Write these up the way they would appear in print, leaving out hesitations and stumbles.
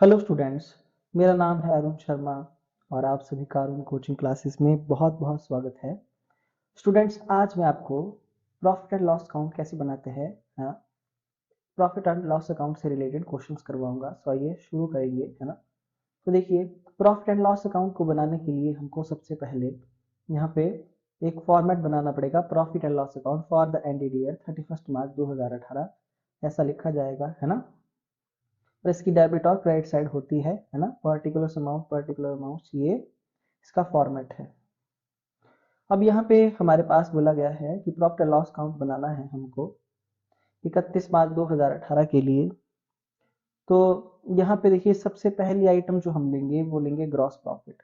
Hello students. मेरा नाम है अरुण शर्मा और आप सभी का अरुण कोचिंग क्लासेस में बहुत बहुत स्वागत है। स्टूडेंट्स, आज मैं आपको प्रॉफिट एंड लॉस अकाउंट कैसे बनाते हैं, प्रॉफिट एंड लॉस अकाउंट से रिलेटेड क्वेश्चंस करवाऊंगा। सो आइए शुरू करेंगे, है ना। तो देखिए, प्रॉफिट एंड लॉस अकाउंट को बनाने के लिए हमको सबसे पहले यहाँ पे एक फॉर्मेट बनाना पड़ेगा। Profit and loss account for the ended year 31 मार्च 2018 ऐसा लिखा जाएगा, है ना। और इसकी डेबिट और क्रेडिट साइड होती है ना। पर्टिकुलर अमाउंट, ये इसका फॉर्मेट है। अब यहाँ पे हमारे पास बोला गया है कि प्रॉफिट एंड लॉस अकाउंट बनाना है हमको 31 मार्च 2018 के लिए। तो यहाँ पे देखिए, सबसे पहली आइटम जो हम लेंगे वो लेंगे ग्रॉस प्रॉफिट,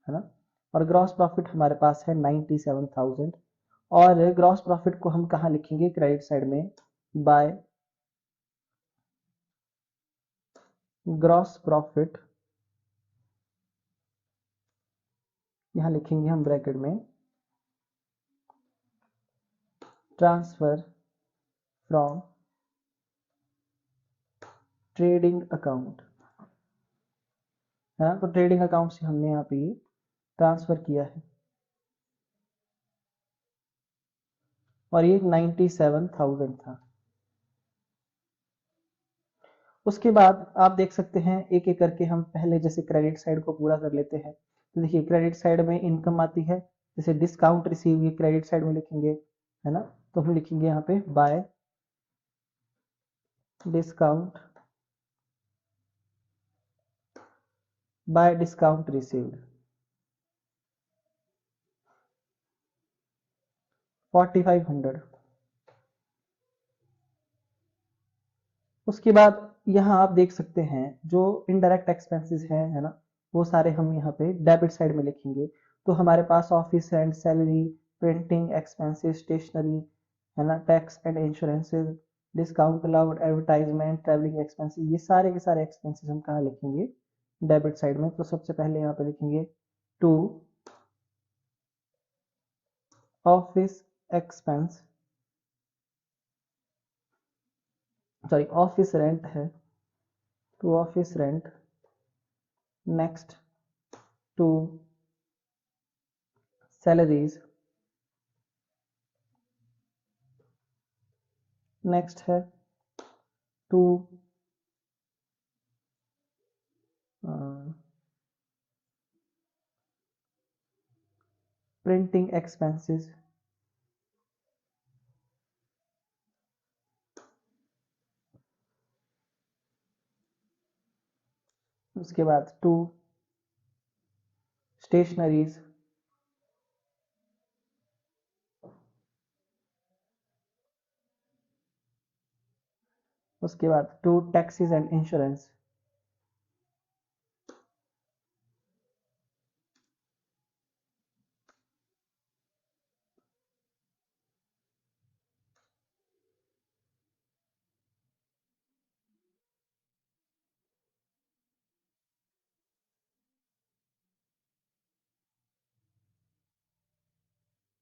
है ना। और ग्रॉस प्रॉफिट हमारे पास है 97,000। और ग्रॉस प्रॉफिट को हम कहाँ लिखेंगे? क्रेडिट साइड में बाय ग्रॉस प्रॉफिट, यहाँ लिखेंगे हम ब्रैकेट में ट्रांसफर फ्रॉम ट्रेडिंग अकाउंट, है ना। तो ट्रेडिंग अकाउंट से हमने यहाँ पे ट्रांसफर किया है और ये 97,000 था। उसके बाद आप देख सकते हैं एक एक करके हम पहले जैसे क्रेडिट साइड को पूरा कर लेते हैं। तो देखिए, क्रेडिट साइड में इनकम आती है, जैसे डिस्काउंट रिसीव ये क्रेडिट साइड में लिखेंगे, है ना। तो हम लिखेंगे यहाँ पे bye discount, bye discount received 4500। उसके बाद यहाँ आप देख सकते हैं जो इनडायरेक्ट एक्सपेंसेस हैं, है ना, वो सारे हम यहाँ पे डेबिट साइड में लिखेंगे। तो हमारे पास office rent, salary, printing expenses, stationery, है ना, tax and insurances, discount allowed, advertisement, travelling expenses, ये सारे के सारे एक्सपेंसेस हम कहाँ लिखेंगे? डेबिट साइड में। तो सबसे पहले यहाँ पे लिखेंगे to office expense, sorry office rent है, to office rent. Next to salaries, next है टू प्रिंटिंग एक्सपेंसेस, उसके बाद टू स्टेशनरीज, उसके बाद to taxes and insurance,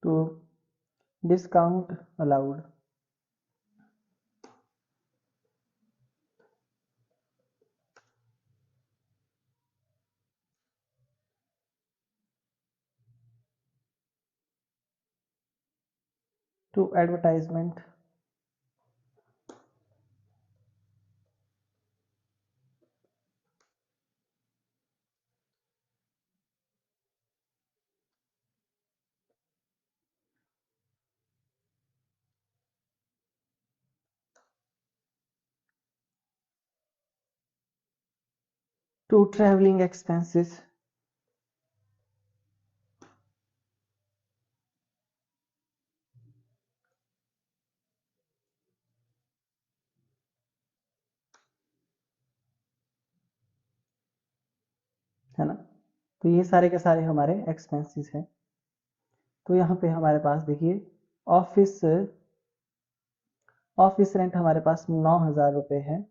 to discount allowed, to advertisement, to travelling expenses, है ना। तो ये सारे के सारे हमारे एक्सपेंसेस हैं। तो यहाँ पे हमारे पास देखिए ऑफिस ऑफिस रेंट हमारे पास 9,000 रुपये है।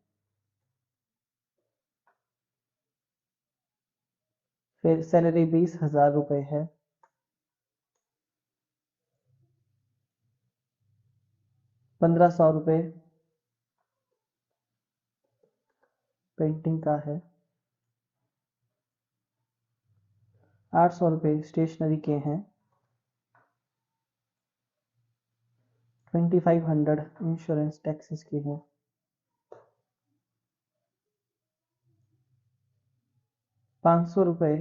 फिर सैलरी 20,000 रुपये है। 1,500 रुपये प्रिंटिंग का है। 800 रुपये स्टेशनरी के हैं, 2500 इंश्योरेंस टैक्सेस के हैं, 500 रुपये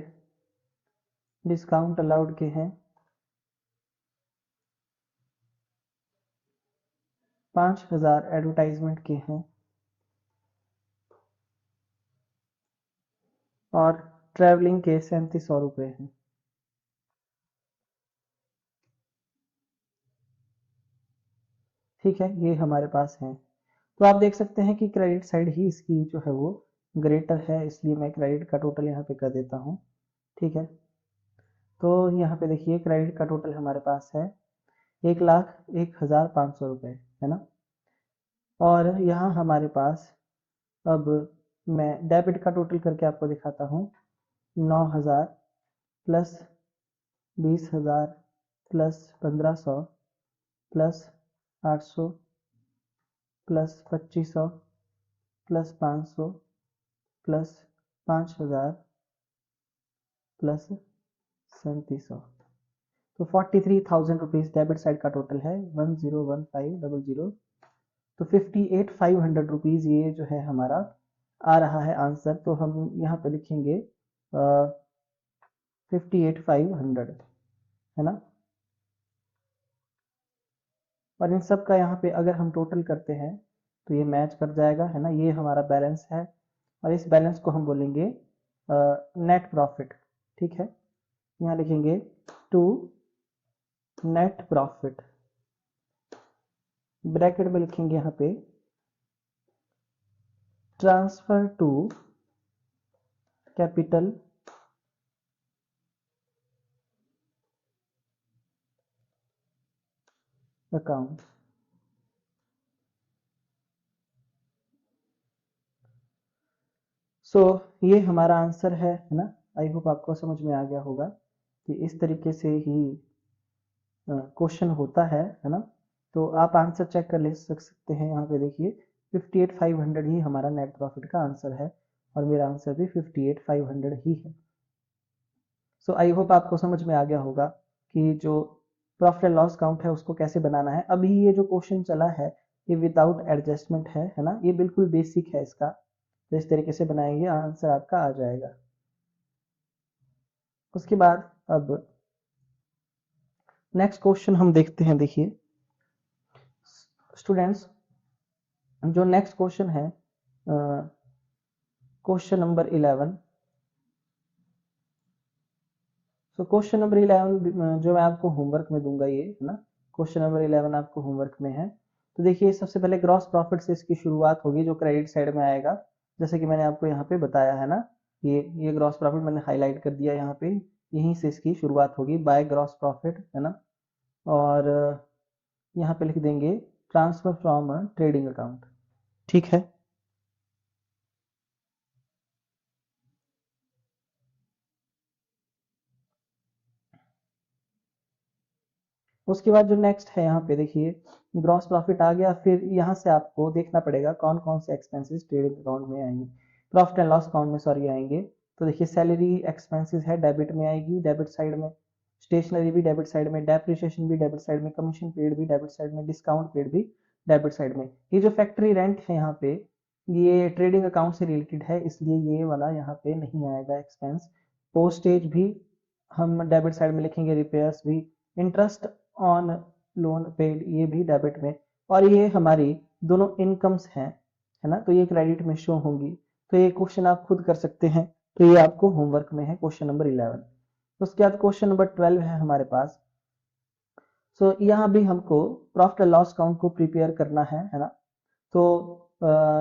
डिस्काउंट अलाउड के हैं, 5000 एडवर्टाइजमेंट के हैं, और ट्रैवलिंग के 3700 रुपये हैं। ठीक है, ये हमारे पास है। तो आप देख सकते हैं कि क्रेडिट साइड ही इसकी जो है वो ग्रेटर है, इसलिए मैं क्रेडिट का टोटल यहाँ पे कर देता हूँ। ठीक है, तो यहाँ पे देखिए क्रेडिट का टोटल हमारे पास है 1,01,500 रुपये, है ना। और यहाँ हमारे पास अब मैं डेबिट का टोटल करके आपको दिखाता हूँ। 9,000 plus 20,000 plus 1,500 plus 800 plus 2,500 plus 500 plus 5,000 plus 3,700, तो 43,000 रुपीज डेबिट साइड का टोटल है, 101500। तो 58,500 रुपीज ये जो है हमारा आ रहा है आंसर। तो हम यहाँ पे लिखेंगे 58,500, है ना। और इन सब का यहाँ पे अगर हम टोटल करते हैं तो ये मैच कर जाएगा, है ना। ये हमारा बैलेंस है और इस बैलेंस को हम बोलेंगे नेट प्रॉफिट। ठीक है, यहाँ लिखेंगे टू नेट प्रॉफिट, ब्रैकेट में लिखेंगे यहाँ पे ट्रांसफर टू कैपिटल अकाउंट। सो ये हमारा आंसर है ना। आई होप आपको समझ में आ गया होगा कि इस तरीके से ही क्वेश्चन होता है ना। तो आप आंसर चेक कर ले सकते हैं, यहाँ पे देखिए 58,500 ही हमारा नेट प्रॉफिट का आंसर है और मेरा आंसर भी 58,500 ही है। सो आई होप आपको समझ में आ गया होगा कि जो प्रॉफिट एंड लॉस काउंट है उसको कैसे बनाना है। अभी ये जो क्वेश्चन चला है ये विदाउट एडजस्टमेंट है ना। ये बिल्कुल बेसिक है इसका, तो इस तरीके से बनाएंगे आंसर आपका आ जाएगा। उसके बाद अब नेक्स्ट क्वेश्चन हम देखते हैं। देखिए स्टूडेंट्स, जो नेक्स्ट क्वेश्चन है question number 11। So question number 11 जो मैं आपको होमवर्क में दूंगा, ये है ना। क्वेश्चन नंबर 11 आपको होमवर्क में है। तो देखिए सबसे पहले ग्रॉस प्रॉफिट से इसकी शुरुआत होगी, जो क्रेडिट साइड में आएगा, जैसे कि मैंने आपको यहाँ पे बताया है ना। ये ग्रॉस प्रॉफिट मैंने हाईलाइट कर दिया यहाँ पे, यहीं से इसकी शुरुआत होगी बाय ग्रॉस प्रॉफिट, है ना। और यहाँ पे लिख देंगे ट्रांसफर फ्रॉम ट्रेडिंग अकाउंट। ठीक है, उसके बाद जो नेक्स्ट है यहाँ पे देखिए ग्रॉस प्रॉफिट आ गया। फिर यहाँ से आपको देखना पड़ेगा कौन कौन से एक्सपेंसेस ट्रेडिंग अकाउंट में आएंगे, प्रॉफिट एंड लॉस अकाउंट में सॉरी आएंगे। तो देखिए सैलरी एक्सपेंसेस है डेबिट में आएगी, डेबिट साइड में। स्टेशनरी भी डेबिट साइड में, डेप्रिसिएशन भी डेबिट साइड में, कमीशन पेड भी डेबिट साइड में, डिस्काउंट पेड भी डेबिट साइड में। ये जो फैक्ट्री रेंट है यहाँ पे ये ट्रेडिंग अकाउंट से रिलेटेड है, इसलिए ये वाला यहाँ पे नहीं आएगा एक्सपेंस। पोस्टेज भी हम डेबिट साइड में लिखेंगे, रिपेयर्स भी, इंटरेस्ट ऑन लोन पेड ये भी डेबिट में। और ये हमारी दोनों इनकम्स हैं, है ना, तो ये क्रेडिट में शो होंगी। तो ये क्वेश्चन आप खुद कर सकते हैं, तो ये आपको होमवर्क में है क्वेश्चन नंबर 11। उसके बाद क्वेश्चन नंबर 12 है हमारे पास। सो यहाँ भी हमको प्रॉफिट एंड लॉस अकाउंट को प्रिपेयर करना है ना। तो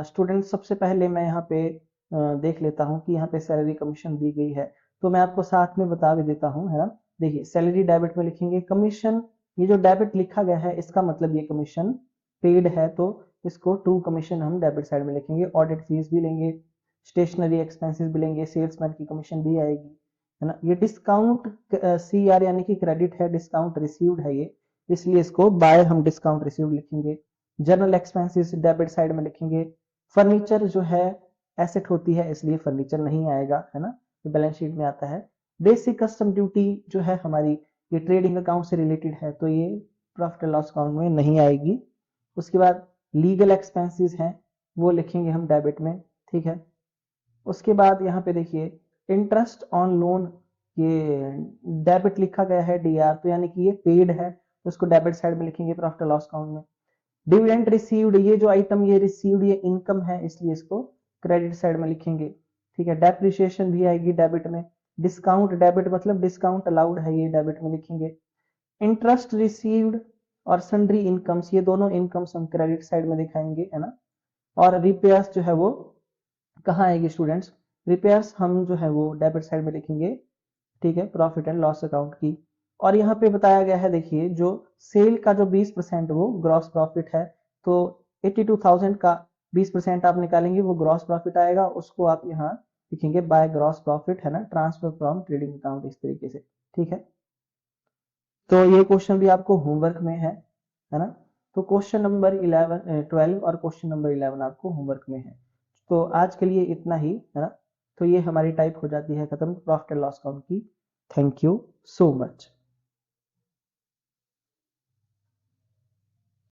स्टूडेंट सबसे पहले मैं यहाँ पे देख लेता हूँ कि यहाँ पे सैलरी कमीशन दी गई है, तो मैं आपको साथ में बता भी देता हूँ, है ना। देखिए सैलरी डेबिट में लिखेंगे, कमीशन ये जो डेबिट लिखा गया है इसका मतलब ये कमीशन पेड है, तो इसको टू कमीशन हम डेबिट साइड में लिखेंगे। ऑडिट फीस भी लेंगे, स्टेशनरी एक्सपेंसेस भी लेंगे, सेल्समैन की कमीशन भी आएगी, है ना। ये डिस्काउंट CR यानी कि क्रेडिट है, डिस्काउंट रिसीव्ड है ये, इसलिए इसको बाय हम डिस्काउंट रिसीव्ड लिखेंगे। जनरल एक्सपेंसेस डेबिट साइड में लिखेंगे। फर्नीचर जो है एसेट होती है, इसलिए फर्नीचर नहीं आएगा, है ना, ये बैलेंस शीट में आता है। बेसिक कस्टम ड्यूटी जो है हमारी, ये ट्रेडिंग अकाउंट से रिलेटेड है, तो ये प्रॉफिट एंड लॉस अकाउंट में नहीं आएगी। उसके बाद लीगल एक्सपेंसेस हैं, वो लिखेंगे हम डेबिट में, ठीक है। उसके बाद यहाँ पे देखिए इंटरेस्ट ऑन लोन, ये डेबिट लिखा गया है डीआर, तो यानी कि ये पेड है, तो उसको डेबिट साइड में लिखेंगे प्रॉफिट एंड लॉस अकाउंट में। डिविडेंड रिसीव्ड, ये जो आइटम ये रिसीव्ड, ये इनकम है, इसलिए इसको क्रेडिट साइड में लिखेंगे, ठीक है। डेप्रिसिएशन भी आएगी डेबिट में। डिस्काउंट, डेबिट मतलब डिस्काउंट अलाउड है, ये डेबिट में लिखेंगे। इंटरेस्ट रिसीव्ड और सन्ड्री इनकम्स, ये दोनों इनकम्स हम क्रेडिट साइड में दिखाएंगे, है ना। और रिपेयर्स जो है वो कहाँ आएगी स्टूडेंट्स, रिपेयर्स हम जो है वो डेबिट साइड में लिखेंगे, ठीक है, प्रॉफिट एंड लॉस अकाउंट की। और यहाँ पे बताया गया है, देखिए जो सेल का जो 20% वो ग्रॉस प्रॉफिट है, तो 82,000 का 20% आप निकालेंगे, वो ग्रॉस प्रॉफिट आएगा, उसको आप यहाँ लिखेंगे बाय ग्रॉस प्रॉफिट, है ना, ट्रांसफर फ्रॉम ट्रेडिंग अकाउंट, इस तरीके से, ठीक है। तो ये क्वेश्चन भी आपको होमवर्क में है ना। तो क्वेश्चन नंबर 12 और क्वेश्चन नंबर 11 आपको होमवर्क में है। तो आज के लिए इतना ही, है ना। तो ये हमारी टाइप हो जाती है खत्म प्रॉफिट एंड लॉस अकाउंट की। Thank you so much.